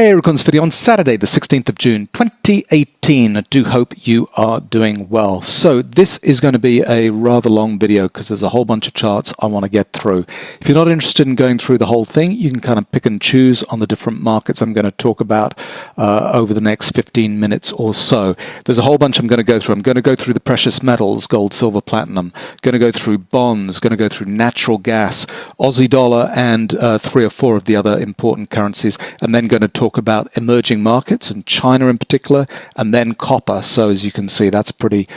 Hey, Rukun's video on Saturday, the 16th of June, 2018. I do hope you are doing well. So this is going to be a rather long video because there's a whole bunch of charts I want to get through. If you're not interested in going through the whole thing, you can kind of pick and choose on the different markets I'm going to talk about over the next 15 minutes or so. There's a whole bunch I'm going to go through. I'm going to go through the precious metals, gold, silver, platinum. Going to go through bonds, going to go through natural gas, Aussie dollar, and 3 or 4 of the other important currencies, and then going to talk about emerging markets and China in particular, and then copper. So as you can see, that's pretty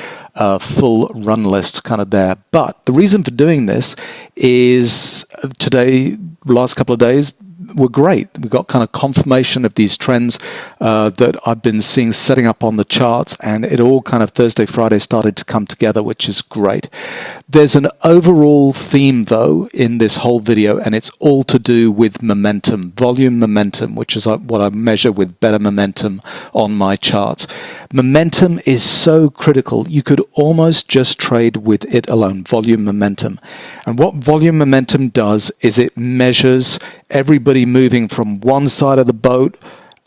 full run list kind of there. But the reason for doing this is today, last couple of days, were great. We got kind of confirmation of these trends that I've been seeing setting up on the charts, and it all kind of Thursday, Friday started to come together, which is great. There's an overall theme though in this whole video, and it's all to do with momentum, volume momentum, which is what I measure with better momentum on my charts. Momentum is so critical. You could almost just trade with it alone, volume momentum. And what volume momentum does is it measures everybody moving from one side of the boat,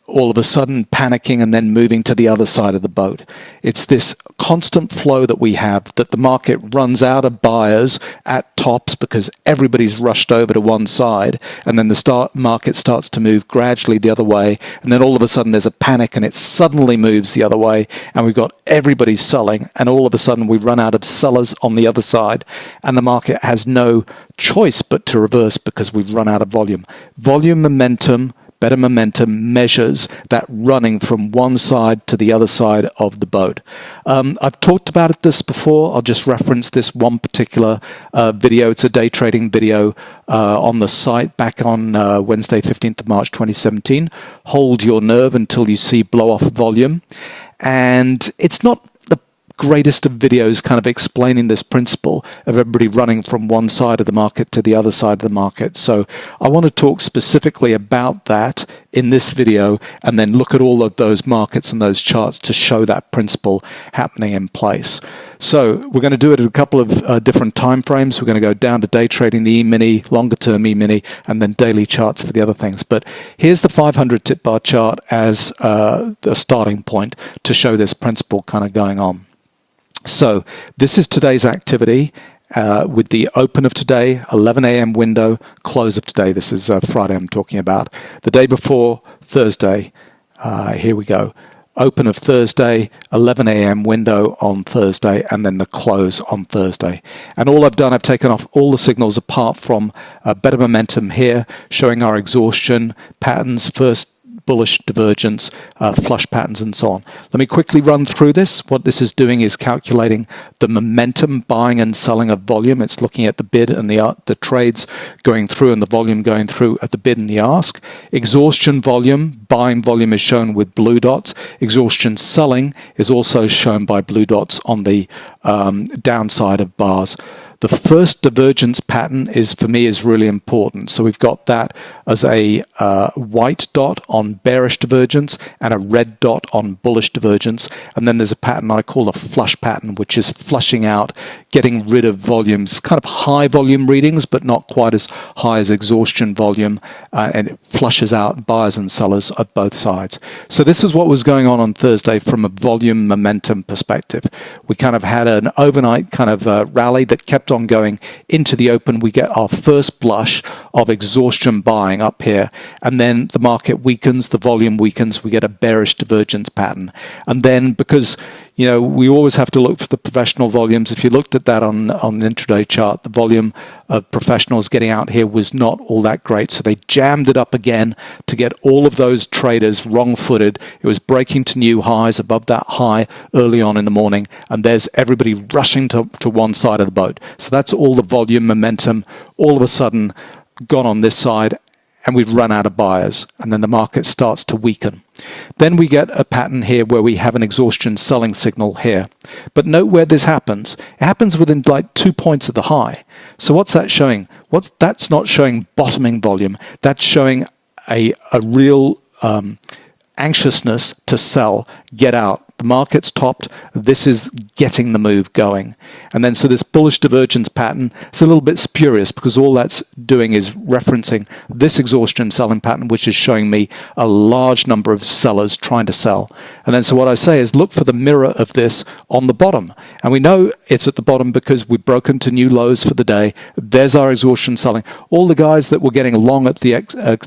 all of a sudden panicking and then moving to the other side of the boat. It's this constant flow that we have, that the market runs out of buyers at tops because everybody's rushed over to one side, and then the market starts to move gradually the other way, and then all of a sudden there's a panic and it suddenly moves the other way, and we've got everybody selling, and all of a sudden we run out of sellers on the other side, and the market has no choice but to reverse because we've run out of volume. Volume momentum, better momentum, measures that running from one side to the other side of the boat. I've talked about this before. I'll just reference this one particular video. It's a day trading video on the site back on Wednesday, 15th of March, 2017. Hold your nerve until you see blow off volume. And it's not the greatest of videos kind of explaining this principle of everybody running from one side of the market to the other side of the market. So I want to talk specifically about that in this video, and then look at all of those markets and those charts to show that principle happening in place. So we're going to do it at a couple of different time frames. We're going to go down to day trading, the E-mini, longer term E-mini, and then daily charts for the other things. But here's the 500 tip bar chart as the starting point to show this principle kind of going on. So this is today's activity with the open of today, 11 a.m. window, close of today. This is Friday I'm talking about. The day before, Thursday, here we go. Open of Thursday, 11 a.m. window on Thursday, and then the close on Thursday. And all I've done, I've taken off all the signals apart from better momentum here, showing our exhaustion patterns, first bullish divergence, flush patterns, and so on. Let me quickly run through this. What this is doing is calculating the momentum buying and selling of volume. It's looking at the bid and the trades going through and the volume going through at the bid and the ask. Exhaustion volume, buying volume is shown with blue dots. Exhaustion selling is also shown by blue dots on the downside of bars. The first divergence pattern for me is really important. So we've got that as a white dot on bearish divergence and a red dot on bullish divergence. And then there's a pattern I call a flush pattern, which is flushing out, getting rid of volumes, kind of high volume readings, but not quite as high as exhaustion volume. And it flushes out buyers and sellers at both sides. So this is what was going on Thursday from a volume momentum perspective. We kind of had an overnight kind of rally that kept on going into the open. We get our first blush of exhaustion buying up here, and then the market weakens, the volume weakens, we get a bearish divergence pattern. And then, because we always have to look for the professional volumes. If you looked at that on the intraday chart, the volume of professionals getting out here was not all that great. So they jammed it up again to get all of those traders wrong-footed. It was breaking to new highs above that high early on in the morning, and there's everybody rushing to one side of the boat. So that's all the volume momentum all of a sudden gone on this side, and we've run out of buyers, and then the market starts to weaken. Then we get a pattern here where we have an exhaustion selling signal here. But note where this happens. It happens within like 2 points of the high. So what's that showing? That's not showing bottoming volume. That's showing a real anxiousness to sell, get out, The market's topped. This is getting the move going. And then so this bullish divergence pattern, it's a little bit spurious because all that's doing is referencing this exhaustion selling pattern, which is showing me a large number of sellers trying to sell. And then so what I say is look for the mirror of this on the bottom. And we know it's at the bottom because we've broken to new lows for the day. There's our exhaustion selling. All the guys that were getting long at the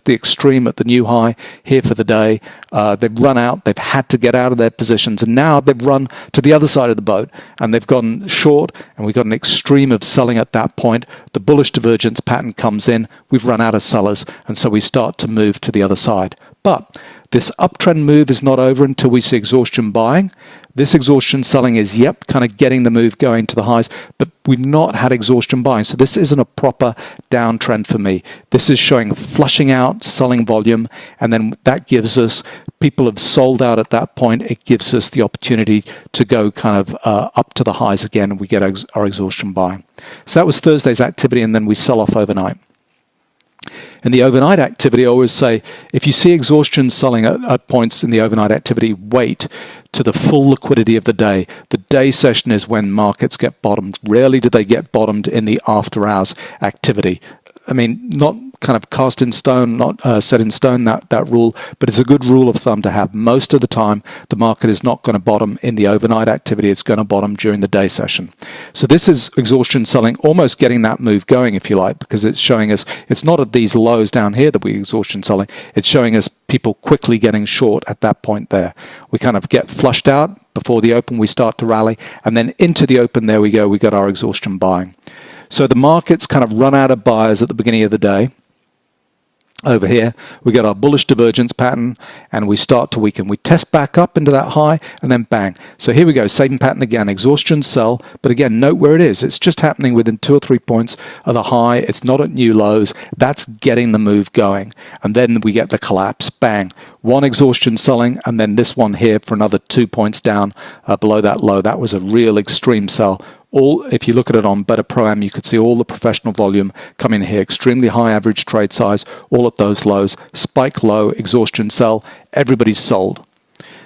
extreme at the new high here for the day, they've run out. They've had to get out of their positions. And now they've run to the other side of the boat and they've gone short, and we've got an extreme of selling at that point. The bullish divergence pattern comes in. We've run out of sellers, and so we start to move to the other side. But this uptrend move is not over until we see exhaustion buying. This exhaustion selling is, yep, kind of getting the move going to the highs, but we've not had exhaustion buying. So this isn't a proper downtrend for me. This is showing flushing out, selling volume, and then that gives us, people have sold out at that point. It gives us the opportunity to go kind of up to the highs again, and we get our exhaustion buying. So that was Thursday's activity, and then we sell off overnight. In the overnight activity, I always say, if you see exhaustion selling at points in the overnight activity, wait to the full liquidity of the day. The day session is when markets get bottomed. Rarely do they get bottomed in the after hours activity. I mean, not kind of cast in stone, not set in stone, that rule, but it's a good rule of thumb to have. Most of the time, the market is not going to bottom in the overnight activity. It's going to bottom during the day session. So this is exhaustion selling, almost getting that move going, if you like, because it's showing us, it's not at these lows down here that we're exhaustion selling. It's showing us people quickly getting short at that point there. We kind of get flushed out before the open, we start to rally, and then into the open, there we go, we got our exhaustion buying. So the market's kind of run out of buyers at the beginning of the day. Over here, we get our bullish divergence pattern, and we start to weaken. We test back up into that high, and then bang. So here we go, same pattern again, exhaustion sell, but again, note where it is. It's just happening within 2 or 3 points of the high. It's not at new lows. That's getting the move going. And then we get the collapse, bang. One exhaustion selling, and then this one here for another 2 points down below that low. That was a real extreme sell. If you look at it on Better Pro-Am, you could see all the professional volume come in here. Extremely high average trade size, all at those lows. Spike low, exhaustion sell, everybody's sold.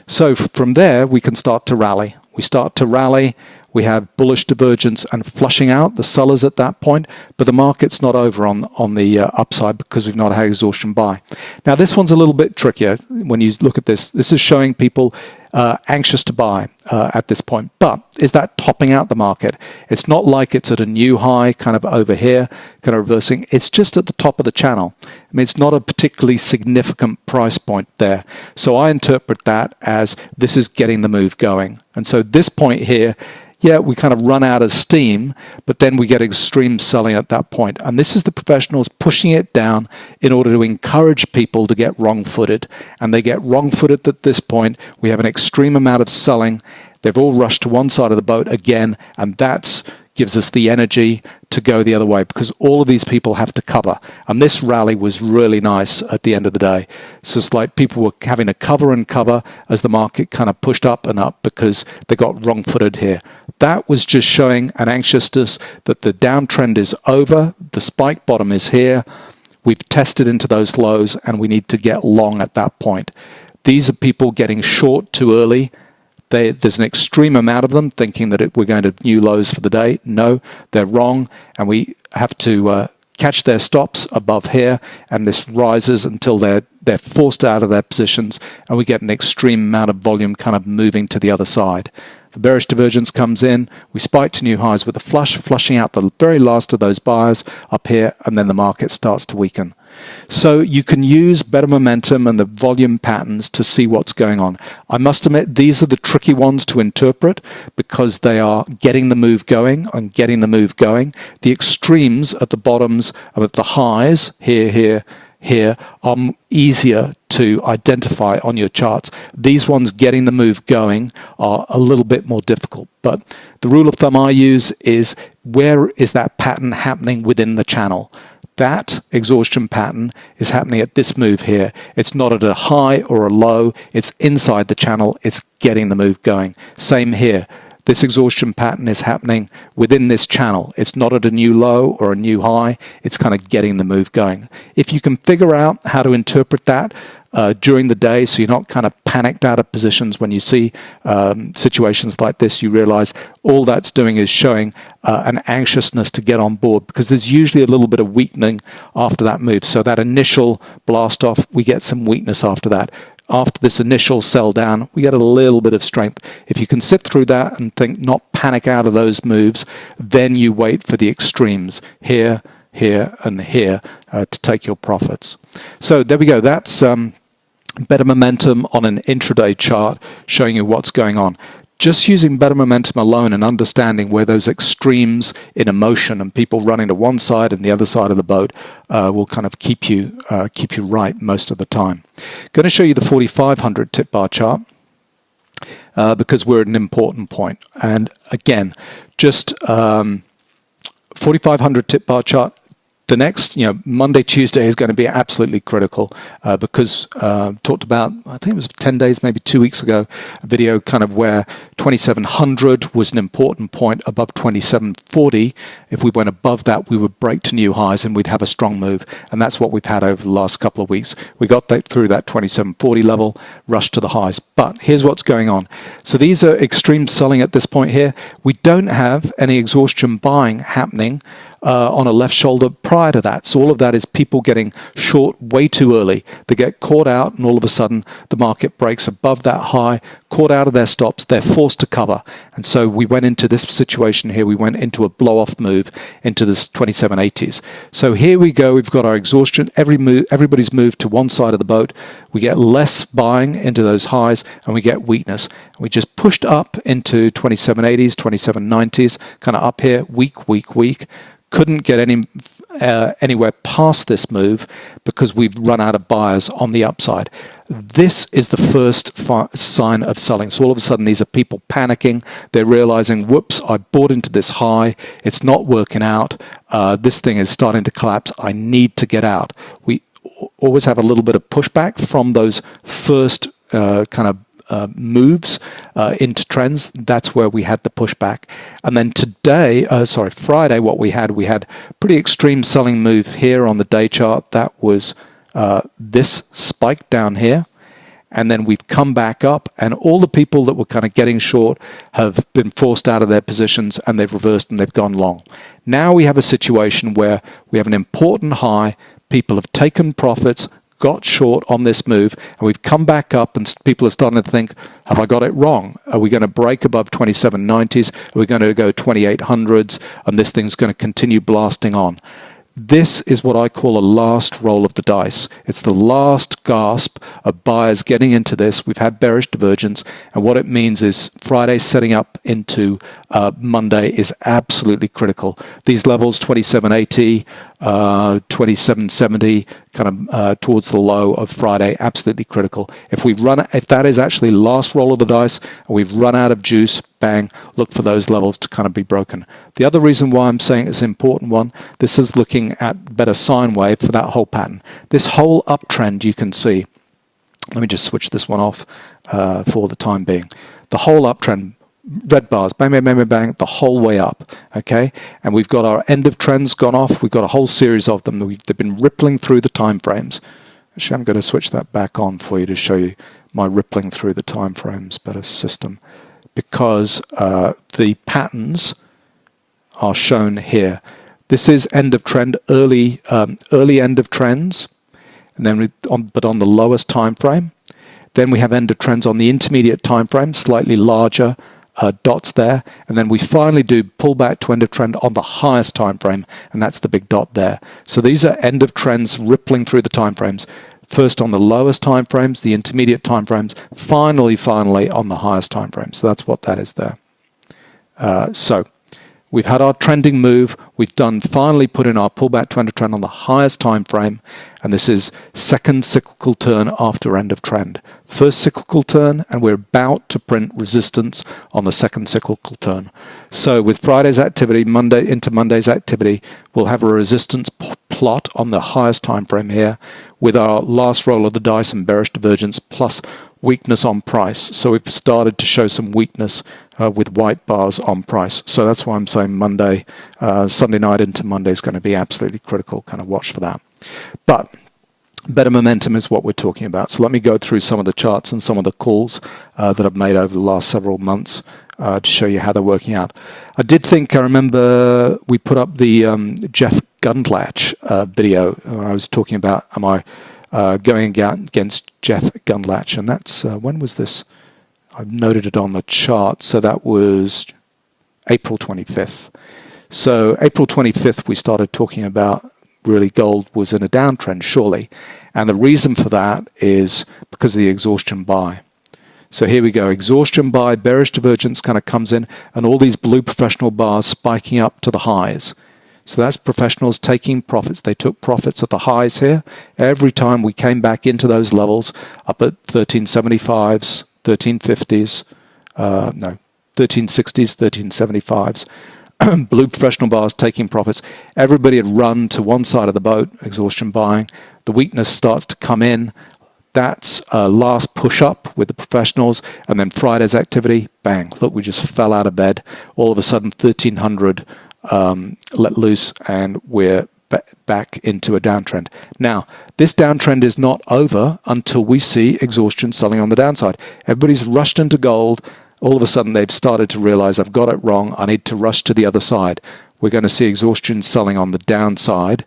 So from there, we can start to rally. We start to rally. We have bullish divergence and flushing out the sellers at that point, but the market's not over on the upside because we've not had exhaustion buy. Now, this one's a little bit trickier when you look at this. This is showing people anxious to buy at this point, but is that topping out the market? It's not like it's at a new high kind of over here, kind of reversing. It's just at the top of the channel. I mean, it's not a particularly significant price point there. So I interpret that as this is getting the move going. And so this point here, yeah, we kind of run out of steam, but then we get extreme selling at that point. And this is the professionals pushing it down in order to encourage people to get wrong-footed. And they get wrong-footed at this point. We have an extreme amount of selling. They've all rushed to one side of the boat again, and that gives us the energy to go the other way because all of these people have to cover. And this rally was really nice at the end of the day. So it's like people were having to cover and cover as the market kind of pushed up and up because they got wrong-footed here. That was just showing an anxiousness that the downtrend is over, the spike bottom is here, we've tested into those lows, and we need to get long at that point. These are people getting short too early. There's an extreme amount of them thinking that we're going to new lows for the day. No, they're wrong, and we have to catch their stops above here, and this rises until they're forced out of their positions, and we get an extreme amount of volume kind of moving to the other side. The bearish divergence comes in, we spike to new highs with a flush, flushing out the very last of those buyers up here, and then the market starts to weaken. So you can use better momentum and the volume patterns to see what's going on. I must admit, these are the tricky ones to interpret because they are getting the move going and getting the move going. The extremes at the bottoms and at the highs, here, are easier to identify on your charts. These ones getting the move going are a little bit more difficult. But the rule of thumb I use is, where is that pattern happening within the channel? That exhaustion pattern is happening at this move here. It's not at a high or a low. It's inside the channel. It's getting the move going. Same here. This exhaustion pattern is happening within this channel. It's not at a new low or a new high. It's kind of getting the move going. If you can figure out how to interpret that, during the day, so you're not kind of panicked out of positions. When you see situations like this, you realize all that's doing is showing an anxiousness to get on board, because there's usually a little bit of weakening after that move. So that initial blast off, we get some weakness after that. After this initial sell down, we get a little bit of strength. If you can sit through that and not panic out of those moves, then you wait for the extremes here, here, and here to take your profits. So there we go. That's better momentum on an intraday chart, showing you what's going on. Just using better momentum alone and understanding where those extremes in emotion and people running to one side and the other side of the boat will kind of keep you right most of the time. Going to show you the 4,500 tip bar chart because we're at an important point. And again, just 4,500 tip bar chart. The next, Monday, Tuesday is going to be absolutely critical because talked about, I think it was 10 days, maybe 2 weeks ago, a video kind of where 2,700 was an important point above 2,740. If we went above that, we would break to new highs and we'd have a strong move. And that's what we've had over the last couple of weeks. We got through that 2,740 level, rushed to the highs. But here's what's going on. So these are extreme selling at this point here. We don't have any exhaustion buying happening on a left shoulder prior to that. So all of that is people getting short way too early. They get caught out and all of a sudden the market breaks above that high, caught out of their stops, they're forced to cover. And so we went into this situation here, we went into a blow-off move into this 2780s. So here we go, we've got our exhaustion, everybody's moved to one side of the boat, we get less buying into those highs and we get weakness. We just pushed up into 2780s, 2790s, kind of up here, weak. Couldn't get anywhere past this move because we've run out of buyers on the upside. This is the first sign of selling. So all of a sudden, these are people panicking. They're realizing, whoops, I bought into this high. It's not working out. This thing is starting to collapse. I need to get out. We always have a little bit of pushback from those first kind of moves into trends. That's where we had the pushback. And then Friday, what we had pretty extreme selling move here on the day chart. That was this spike down here. And then we've come back up, and all the people that were kind of getting short have been forced out of their positions and they've reversed and they've gone long. Now we have a situation where we have an important high. People have taken profits, got short on this move, and we've come back up and people are starting to think, have I got it wrong? Are we going to break above 2790s? Are we going to go 2800s? And this thing's going to continue blasting on. This is what I call a last roll of the dice. It's the last gasp of buyers getting into this. We've had bearish divergence, and what it means is Friday setting up into Monday is absolutely critical. These levels, 2780, 2770, kind of towards the low of Friday, absolutely critical. If that is actually last roll of the dice, and we've run out of juice, bang, look for those levels to kind of be broken. The other reason why I'm saying it's an important one, this is looking at better sine wave for that whole pattern. This whole uptrend you can see, let me just switch this one off for the time being. The whole uptrend, red bars, bang, bang, bang, bang, bang, the whole way up, okay? And we've got our end of trends gone off. We've got a whole series of them. They've been rippling through the time frames. Actually, I'm going to switch that back on for you to show you my rippling through the time frames better system, because the patterns are shown here. This is end of trend, early end of trends, and then but on the lowest time frame. Then we have end of trends on the intermediate time frame, slightly larger dots there, and then we finally do pull back to end of trend on the highest time frame, and that's the big dot there. So these are end of trends rippling through the time frames. First on the lowest time frames, the intermediate time frames, finally on the highest time frames. So that's what that is there. So we've had our trending move. We've finally put in our pullback to end of trend on the highest time frame, and this is second cyclical turn after end of trend. First cyclical turn, and we're about to print resistance on the second cyclical turn. So with Friday's activity, Monday into Monday's activity, we'll have a resistance plot on the highest time frame here with our last roll of the dice and bearish divergence plus weakness on price. So we've started to show some weakness with white bars on price. So that's why I'm saying Monday, Sunday night into Monday is going to be absolutely critical. Kind of watch for that. But Better momentum is what we're talking about. So let me go through some of the charts and some of the calls that I've made over the last several months to show you how they're working out. I remember we put up the Jeff Gundlach video where I was talking about, am I going against Jeff Gundlach? And that's, when was this? I've noted it on the chart. So that was April 25th. So April 25th, we started talking about really gold was in a downtrend, surely. And the reason for that is because of the exhaustion buy. So here we go, exhaustion buy, bearish divergence kind of comes in, and all these blue professional bars spiking up to the highs. So that's professionals taking profits. They took profits at the highs here. Every time we came back into those levels, up at 1375s, 1350s, 1360s, 1375s, blue professional bars taking profits. Everybody had run to one side of the boat, exhaustion buying. The weakness starts to come in. That's a last push up with the professionals, and then Friday's activity, bang, look, we just fell out of bed. All of a sudden 1300 let loose, and we're back into a downtrend. Now, this downtrend is not over until we see exhaustion selling on the downside. Everybody's rushed into gold. All of a sudden, they've started to realize, I've got it wrong. I need to rush to the other side. We're going to see exhaustion selling on the downside.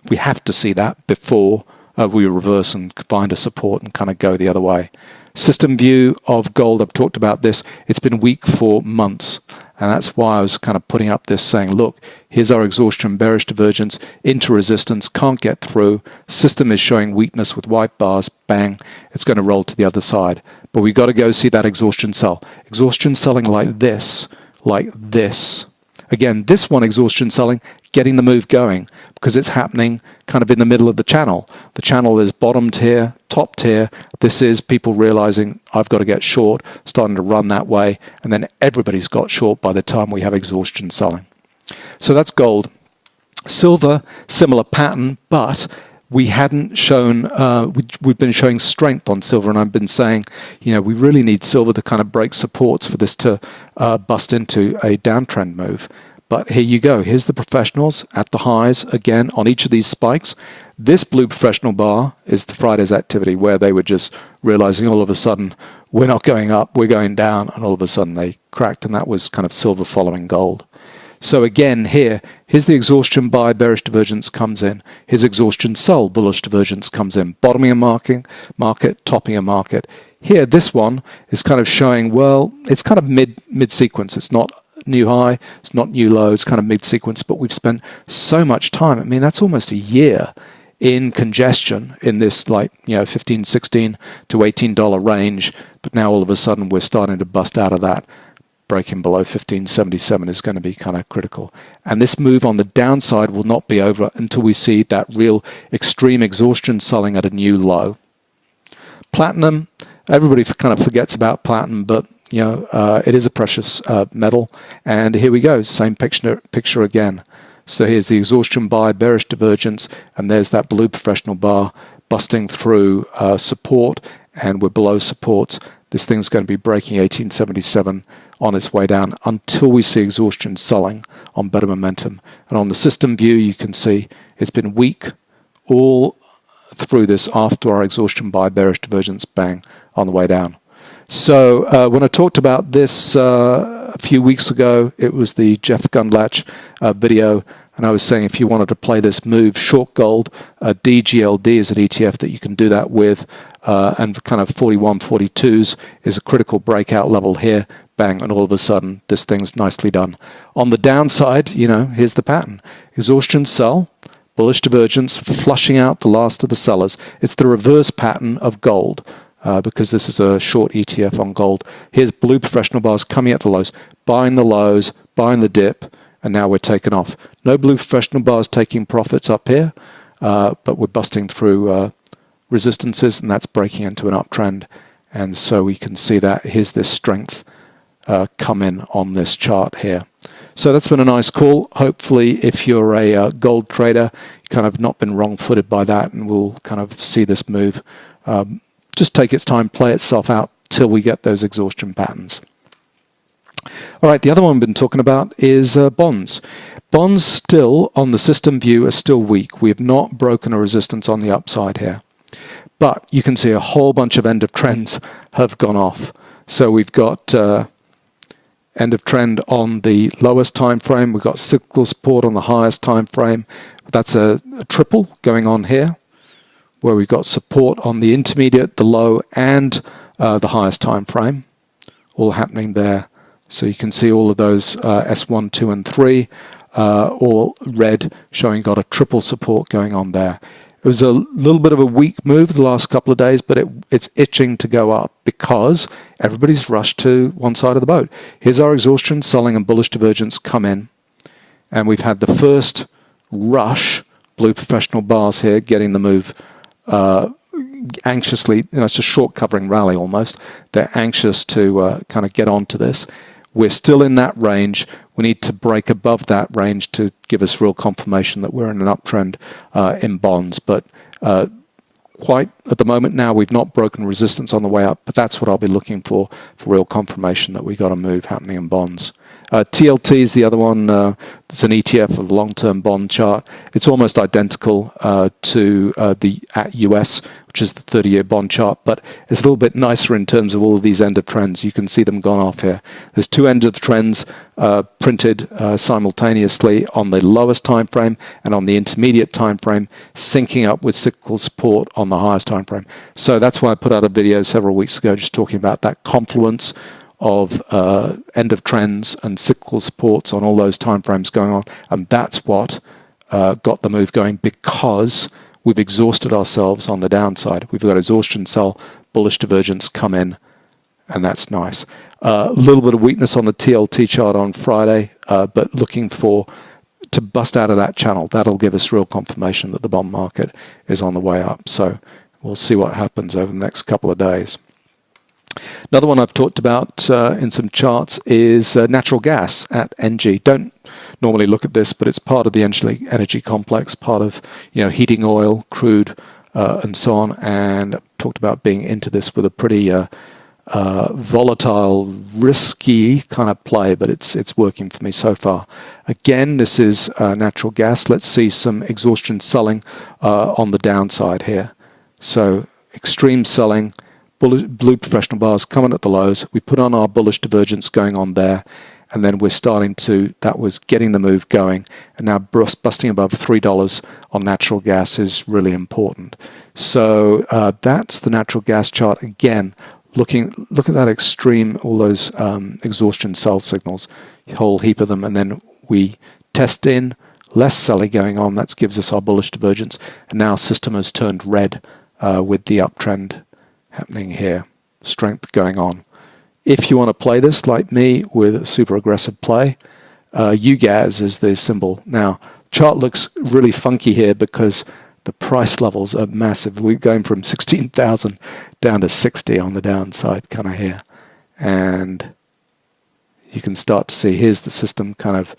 We have to see that before we reverse and find a support and kind of go the other way. System view of gold, I've talked about this. It's been weak for months. And that's why I was kind of putting up this saying, look, here's our exhaustion, bearish divergence, into resistance, can't get through. System is showing weakness with white bars, bang, it's going to roll to the other side. But we've got to go see that exhaustion sell. Exhaustion selling like this, like this. Again, this one exhaustion selling, getting the move going because it's happening kind of in the middle of the channel. The channel is bottomed here, topped here. This is people realizing I've got to get short, starting to run that way, and then everybody's got short by the time we have exhaustion selling. So that's gold. Silver, similar pattern, but we hadn't shown, we've been showing strength on silver, and I've been saying, you know, we really need silver to kind of break supports for this to bust into a downtrend move. But here you go. Here's the professionals at the highs again on each of these spikes. This blue professional bar is the Friday's activity where they were just realizing all of a sudden we're not going up, we're going down, and all of a sudden they cracked, and that was kind of silver following gold. So again, here's the exhaustion buy, bearish divergence comes in. Here's exhaustion sell, bullish divergence comes in. Bottoming a market, topping a market. Here, this one is kind of showing, well, it's kind of mid-sequence. It's not new high, it's not new low, it's kind of mid-sequence, but we've spent so much time. I mean, that's almost a year in congestion in this, like, you know, $15, $16 to $18 range, but now all of a sudden we're starting to bust out of that. Breaking below 1577 is going to be kind of critical. And this move on the downside will not be over until we see that real extreme exhaustion selling at a new low. Platinum, everybody kind of forgets about platinum, but you know, it is a precious metal. And here we go, same picture again. So here's the exhaustion buy, bearish divergence, and there's that blue professional bar busting through support, and we're below supports. This thing's going to be breaking 1877 on its way down until we see exhaustion selling on better momentum. And on the system view, you can see it's been weak all through this after our exhaustion buy, bearish divergence, bang, on the way down. So when I talked about this a few weeks ago, it was the Jeff Gundlach video, and I was saying if you wanted to play this move, short gold, DGLD is an ETF that you can do that with, and kind of 41, 42s is a critical breakout level here, bang, and all of a sudden this thing's nicely done. On the downside, you know, here's the pattern. Exhaustion sell, bullish divergence, flushing out the last of the sellers. It's the reverse pattern of gold. Because this is a short ETF on gold. Here's blue professional bars coming at the lows, buying the lows, buying the dip, and now we're taking off. No blue professional bars taking profits up here, but we're busting through resistances, and that's breaking into an uptrend. And so we can see that here's this strength come in on this chart here. So that's been a nice call. Hopefully, if you're a gold trader, you kind of not been wrong-footed by that, and we'll kind of see this move just take its time, play itself out till we get those exhaustion patterns. All right, the other one we've been talking about is bonds. Bonds still, on the system view, are still weak. We have not broken a resistance on the upside here. But you can see a whole bunch of end of trends have gone off. So we've got end of trend on the lowest time frame. We've got cyclical support on the highest time frame. That's a triple going on here, where we've got support on the intermediate, the low, and the highest time frame, all happening there. So you can see all of those S1, 2, and 3, all red, showing got a triple support going on there. It was a little bit of a weak move the last couple of days, but it's itching to go up because everybody's rushed to one side of the boat. Here's our exhaustion, selling, and bullish divergence come in. And we've had the first rush, blue professional bars here, getting the move anxiously. It's a short covering rally almost. They're anxious to kind of get onto this. We're still in that range. We need to break above that range to give us real confirmation that we're in an uptrend in bonds. But quite at the moment now, we've not broken resistance on the way up, but that's what I'll be looking for real confirmation that we got a move happening in bonds. TLT is the other one. It's an ETF, a long-term bond chart. It's almost identical to the US, which is the 30-year bond chart, but it's a little bit nicer in terms of all of these end of trends. You can see them gone off here. There's two end of trends printed simultaneously on the lowest time frame and on the intermediate time frame, syncing up with cyclical support on the highest time frame. So that's why I put out a video several weeks ago just talking about that confluence of end of trends and cyclical supports on all those timeframes going on, and that's what got the move going, because we've exhausted ourselves on the downside. We've got exhaustion sell, bullish divergence come in, and that's nice. A little bit of weakness on the TLT chart on Friday, but looking to bust out of that channel. That'll give us real confirmation that the bond market is on the way up. So we'll see what happens over the next couple of days. Another one I've talked about in some charts is natural gas at NG. Don't normally look at this, but it's part of the energy complex, part of heating oil, crude, and so on. And I've talked about being into this with a pretty volatile, risky kind of play, but it's working for me so far. Again, this is natural gas. Let's see some exhaustion selling on the downside here. So extreme selling. Blue professional bars coming at the lows. We put on our bullish divergence going on there, and then we're starting to, that was getting the move going, and now busting above $3 on natural gas is really important. So that's the natural gas chart again. Look at that extreme, all those exhaustion sell signals, a whole heap of them, and then we test in, less selling going on. That gives us our bullish divergence, and now system has turned red with the uptrend happening here, strength going on. If you want to play this like me with a super aggressive play, UGAS is the symbol. Now, chart looks really funky here because the price levels are massive. We're going from 16,000 down to 60 on the downside kind of here. And you can start to see here's the system kind of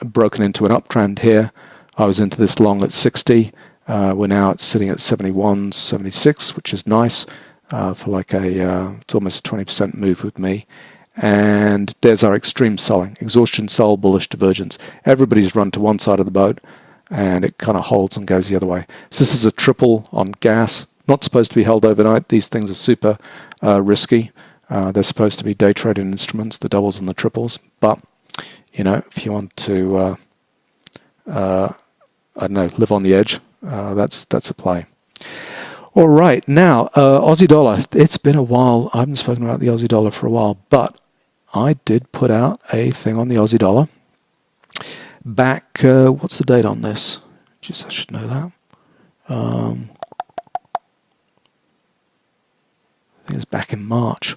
broken into an uptrend here. I was into this long at 60. We're now sitting at 71, 76, which is nice for like it's almost a 20% move with me. And there's our extreme selling, exhaustion sell, bullish divergence. Everybody's run to one side of the boat, and it kind of holds and goes the other way. So this is a triple on gas. Not supposed to be held overnight. These things are super risky. They're supposed to be day trading instruments, the doubles and the triples. But if you want to, I don't know, live on the edge. That's a play. All right, now Aussie dollar. It's been a while. I haven't spoken about the Aussie dollar for a while, but I did put out a thing on the Aussie dollar back. What's the date on this? Jeez, I should know that. I think it's back in March.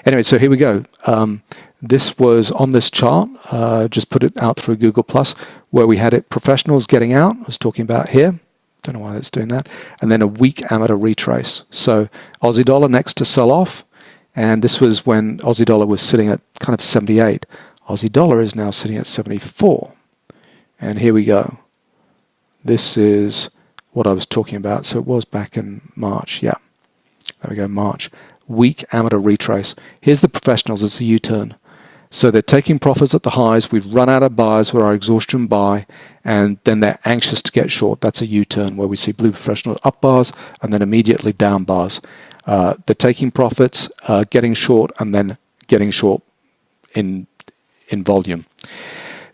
Anyway, so here we go. This was on this chart. Just put it out through Google Plus, where we had it professionals getting out. I was talking about here. Don't know why that's doing that. And then a weak amateur retrace. So Aussie dollar next to sell off. And this was when Aussie dollar was sitting at kind of 78. Aussie dollar is now sitting at 74. And here we go. This is what I was talking about. So it was back in March. Yeah. There we go, March. weak amateur retrace. Here's the professionals, it's a U-turn. So they're taking profits at the highs, we've run out of buyers with our exhaustion buy, and then they're anxious to get short. That's a U-turn where we see blue professional up bars and then immediately down bars. They're taking profits, getting short, and then getting short in volume.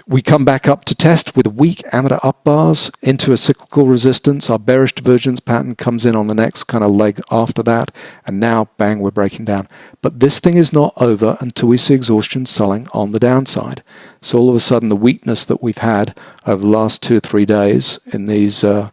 We come back up to test with weak amateur up bars into a cyclical resistance. Our bearish divergence pattern comes in on the next kind of leg after that, and now bang, we're breaking down. But this thing is not over until we see exhaustion selling on the downside. So all of a sudden the weakness that we've had over the last 2 or 3 days in these kind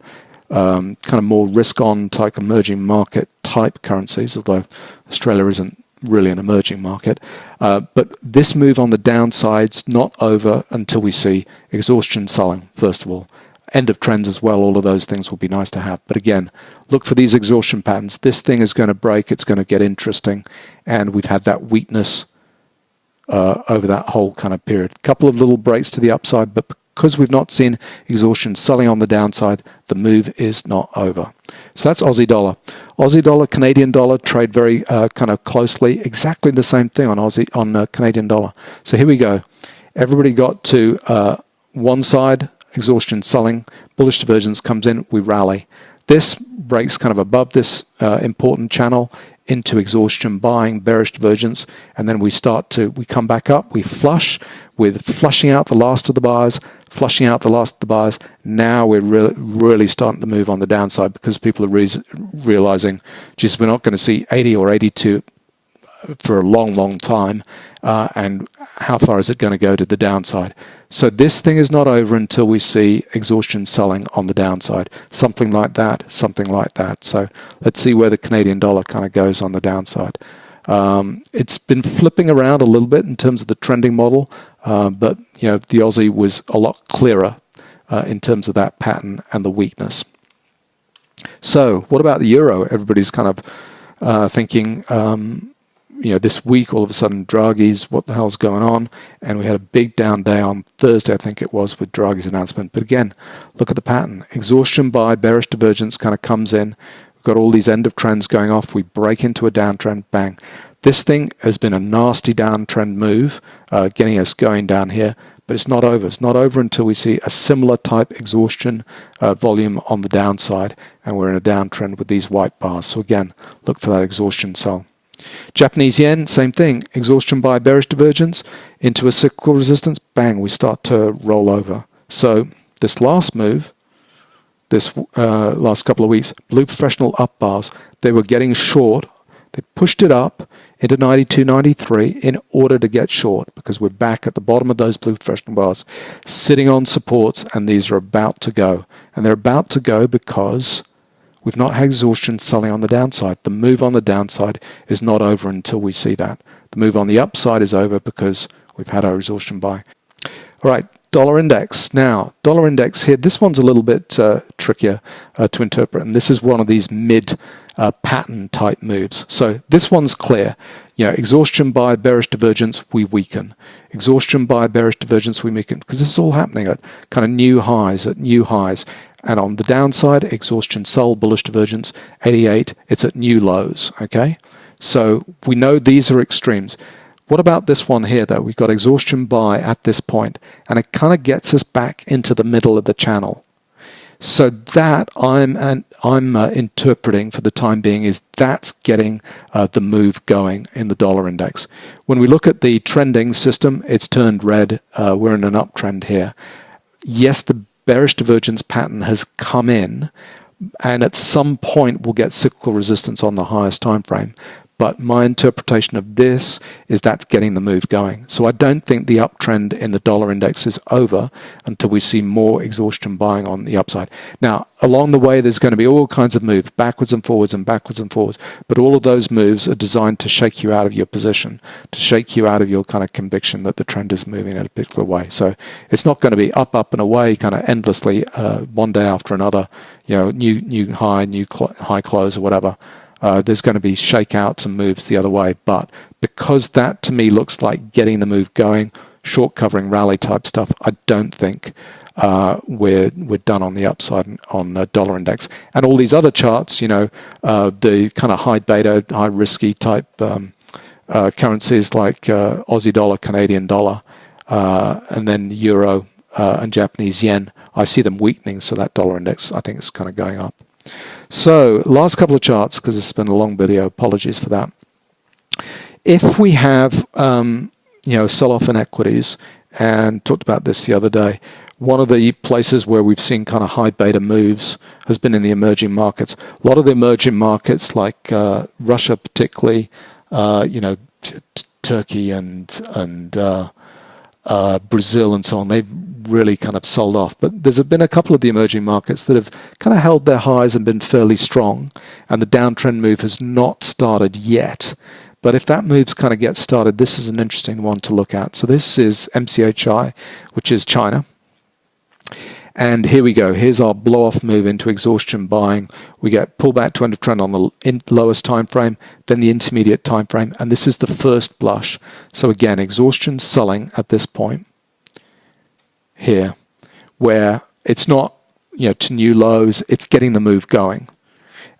of more risk-on type emerging market type currencies, although Australia isn't really an emerging market, but this move on the downside's not over until we see exhaustion selling, first of all. End of trends as well, all of those things will be nice to have. But again, look for these exhaustion patterns. This thing is going to break, it's going to get interesting, and we've had that weakness over that whole kind of period. A couple of little breaks to the upside, but because we've not seen exhaustion selling on the downside, the move is not over. So that's Aussie dollar. Aussie dollar, Canadian dollar trade very kind of closely. Exactly the same thing on Canadian dollar. So here we go. Everybody got to one side, exhaustion selling, bullish divergence comes in, we rally. This breaks kind of above this important channel into exhaustion buying, bearish divergence, and then we come back up, we flush with flushing out the last of the buyers, flushing out the last of the buyers. Now we're really starting to move on the downside because people are realizing, geez, we're not going to see 80 or 82 for a long time, and how far is it going to go to the downside? So this thing is not over until we see exhaustion selling on the downside. Something like that, something like that. So let's see where the Canadian dollar kind of goes on the downside. It's been flipping around a little bit in terms of the trending model, but you know, the Aussie was a lot clearer in terms of that pattern and the weakness. So what about the euro? Everybody's kind of thinking, you know, this week all of a sudden Draghi's, what the hell's going on? And we had a big down day on Thursday, I think it was, with Draghi's announcement. But again, look at the pattern. Exhaustion buy, bearish divergence kind of comes in. We've got all these end of trends going off. We break into a downtrend, bang. This thing has been a nasty downtrend move, getting us going down here. But it's not over. It's not over until we see a similar type exhaustion volume on the downside, and we're in a downtrend with these white bars. So again, look for that exhaustion sell. Japanese yen, same thing. Exhaustion buy, bearish divergence into a cyclical resistance. Bang, we start to roll over. So this last move, this last couple of weeks, blue professional up bars, they were getting short. They pushed it up into 92, 93 in order to get short, because we're back at the bottom of those blue professional bars, sitting on supports, and these are about to go. And they're about to go because we've not had exhaustion selling on the downside. The move on the downside is not over until we see that. The move on the upside is over because we've had our exhaustion buy. All right, dollar index. Now, dollar index here, this one's a little bit trickier to interpret, and this is one of these mid pattern type moves. So this one's clear. You know, exhaustion buy, bearish divergence, we weaken. Exhaustion buy, bearish divergence, we weaken, because this is all happening at kind of new highs, And on the downside, exhaustion sell, bullish divergence, 88, it's at new lows, okay? So we know these are extremes. What about this one here, though? We've got exhaustion buy at this point, and it kind of gets us back into the middle of the channel. So that I'm interpreting for the time being is that's getting the move going in the dollar index. When we look at the trending system, it's turned red. We're in an uptrend here. Yes, the bearish divergence pattern has come in, and at some point we'll get cyclical resistance on the highest time frame. But my interpretation of this is that's getting the move going. So I don't think the uptrend in the dollar index is over until we see more exhaustion buying on the upside. Now, along the way, there's going to be all kinds of moves, backwards and forwards and backwards and forwards. But all of those moves are designed to shake you out of your position, to shake you out of your kind of conviction that the trend is moving in a particular way. So it's not going to be up and away kind of endlessly one day after another, you know, new high, high close or whatever. There's going to be shakeouts and moves the other way. But because that to me looks like getting the move going, short covering rally type stuff, I don't think we're done on the upside on the dollar index. And all these other charts, you know, the kind of high beta, high risky type currencies like Aussie dollar, Canadian dollar, and then euro and Japanese yen, I see them weakening, so that dollar index, I think, is kind of going up. So last couple of charts, because it's been a long video, apologies for that. If we have you know, sell-off in equities, and talked about this the other day, one of the places where we've seen kind of high beta moves has been in the emerging markets. A lot of the emerging markets, like Russia particularly, you know, Turkey and Brazil and so on, they've really kind of sold off. But there's been a couple of the emerging markets that have kind of held their highs and been fairly strong, and the downtrend move has not started yet. But if that move's kind of gets started, this is an interesting one to look at. So this is MCHI, which is China. And here we go. Here's our blow-off move into exhaustion buying. We get pullback to end of trend on the lowest time frame, then the intermediate time frame, and this is the first blush. So again, exhaustion selling at this point here, where it's not, you know, to new lows, it's getting the move going.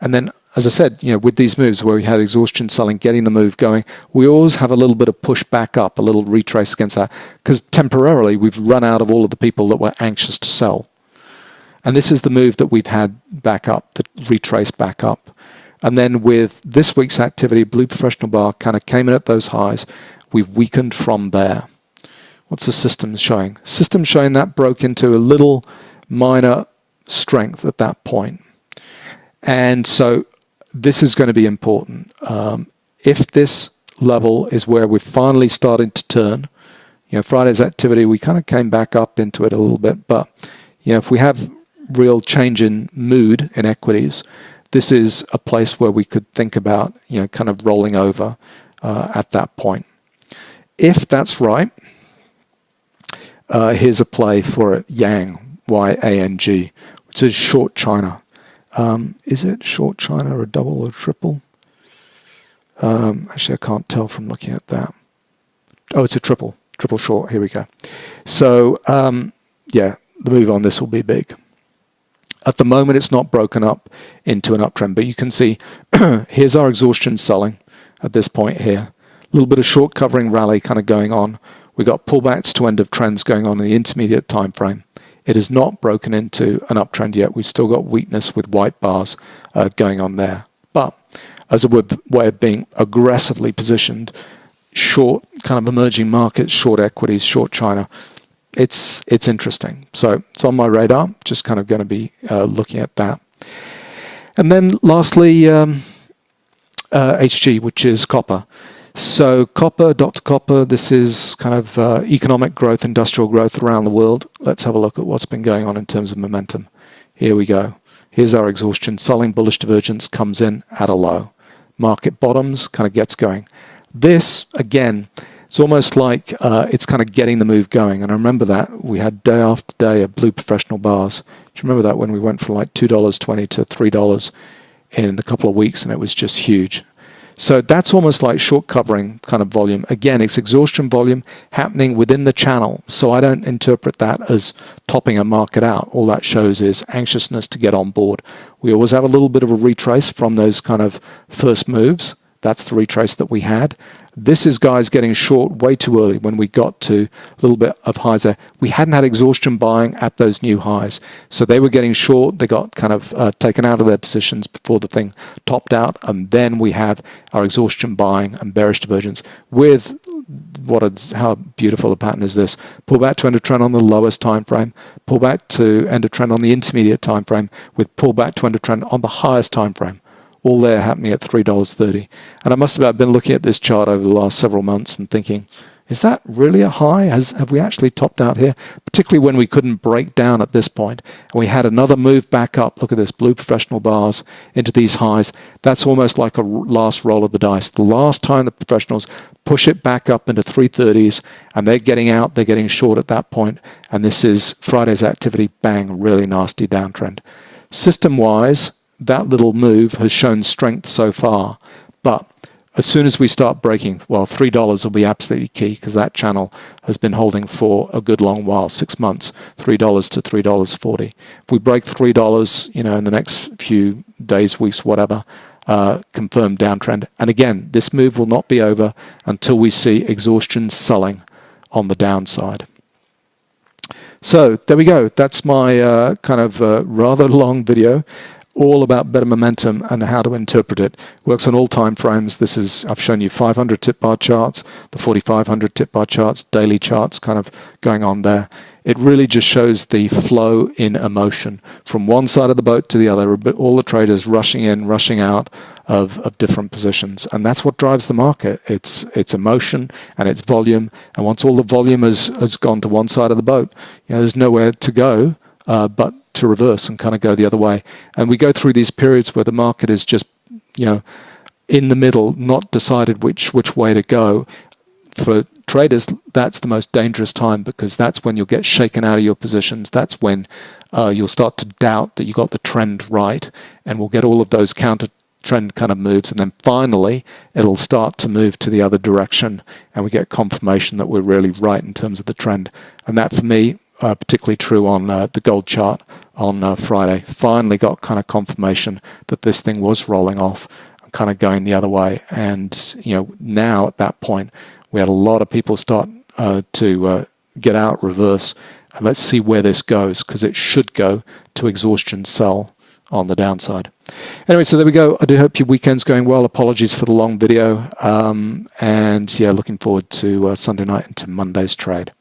And then, as I said, you know, with these moves where we had exhaustion selling, getting the move going, we always have a little bit of push back up, a little retrace against that, because temporarily we've run out of all of the people that were anxious to sell. And this is the move that we've had back up, the retrace back up. And then with this week's activity, blue professional bar kind of came in at those highs. We've weakened from there. What's the system showing? System showing that broke into a little minor strength at that point. And so this is going to be important. If this level is where we're finally starting to turn, you know, Friday's activity, we kind of came back up into it a little bit, but, you know, if we have real change in mood in equities, this is a place where we could think about, you know, kind of rolling over at that point. If that's right, here's a play for it, Yang, Y-A-N-G, which is short China. Is it short China or a double or triple? Actually, I can't tell from looking at that. Oh, it's a triple short. Here we go. So, yeah, the move on this will be big. At the moment, it's not broken up into an uptrend, but you can see here's our exhaustion selling at this point here. A little bit of short covering rally kind of going on. We got pullbacks to end of trends going on in the intermediate time frame. It has not broken into an uptrend yet. We've still got weakness with white bars going on there. But as a way of being aggressively positioned, short kind of emerging markets, short equities, short China, it's interesting. So it's on my radar, just kind of going to be looking at that. And then lastly, HG, which is copper. So copper, Dr. Copper, this is kind of economic growth, industrial growth around the world. Let's have a look at what's been going on in terms of momentum. Here we go. Here's our exhaustion. Selling bullish divergence comes in at a low. Market bottoms, kind of gets going. This, again, it's almost like it's kind of getting the move going. And I remember that. We had day after day of blue professional bars. Do you remember that when we went from like $2.20 to $3 in a couple of weeks, and it was just huge? So that's almost like short covering kind of volume. Again, it's exhaustion volume happening within the channel. So I don't interpret that as topping a market out. All that shows is anxiousness to get on board. We always have a little bit of a retrace from those kind of first moves. That's the retrace that we had. This is guys getting short way too early when we got to a little bit of highs there. We hadn't had exhaustion buying at those new highs. So they were getting short. They got kind of taken out of their positions before the thing topped out. And then we have our exhaustion buying and bearish divergence with how beautiful a pattern is this. Pull back to end of trend on the lowest time frame. Pull back to end of trend on the intermediate time frame with pull back to end of trend on the highest time frame. All there happening at $3.30. And I must have been looking at this chart over the last several months and thinking, is that really a high? Have we actually topped out here? Particularly when we couldn't break down at this point. And we had another move back up. Look at this, blue professional bars into these highs. That's almost like a last roll of the dice. The last time the professionals push it back up into 330s and they're getting out, they're getting short at that point. And this is Friday's activity, bang, really nasty downtrend. System-wise, that little move has shown strength so far, but as soon as we start breaking, well, $3 will be absolutely key, because that channel has been holding for a good long while, 6 months, $3 to $3.40. If we break $3, in the next few days, weeks, whatever, confirmed downtrend. And again, this move will not be over until we see exhaustion selling on the downside. So there we go. That's my kind of rather long video, all about better momentum and how to interpret it. Works on all time frames. I've shown you 500 tip bar charts, the 4500 tip bar charts, daily charts kind of going on there. It really just shows the flow in emotion from one side of the boat to the other, all the traders rushing in, rushing out of different positions. And that's what drives the market. It's emotion and it's volume. And once all the volume has gone to one side of the boat, there's nowhere to go but to reverse and kind of go the other way. And we go through these periods where the market is just, in the middle, not decided which way to go. For traders, that's the most dangerous time, because that's when you'll get shaken out of your positions. That's when you'll start to doubt that you got the trend right, and we'll get all of those counter trend kind of moves, and then finally it'll start to move to the other direction, and we get confirmation that we're really right in terms of the trend. And that, for me, particularly true on the gold chart on Friday. Finally got kind of confirmation that this thing was rolling off and kind of going the other way. And now at that point, we had a lot of people start to get out, reverse, and let's see where this goes, because it should go to exhaustion sell on the downside. Anyway, so there we go. I do hope your weekend's going well. Apologies for the long video. And yeah, looking forward to Sunday night into Monday's trade.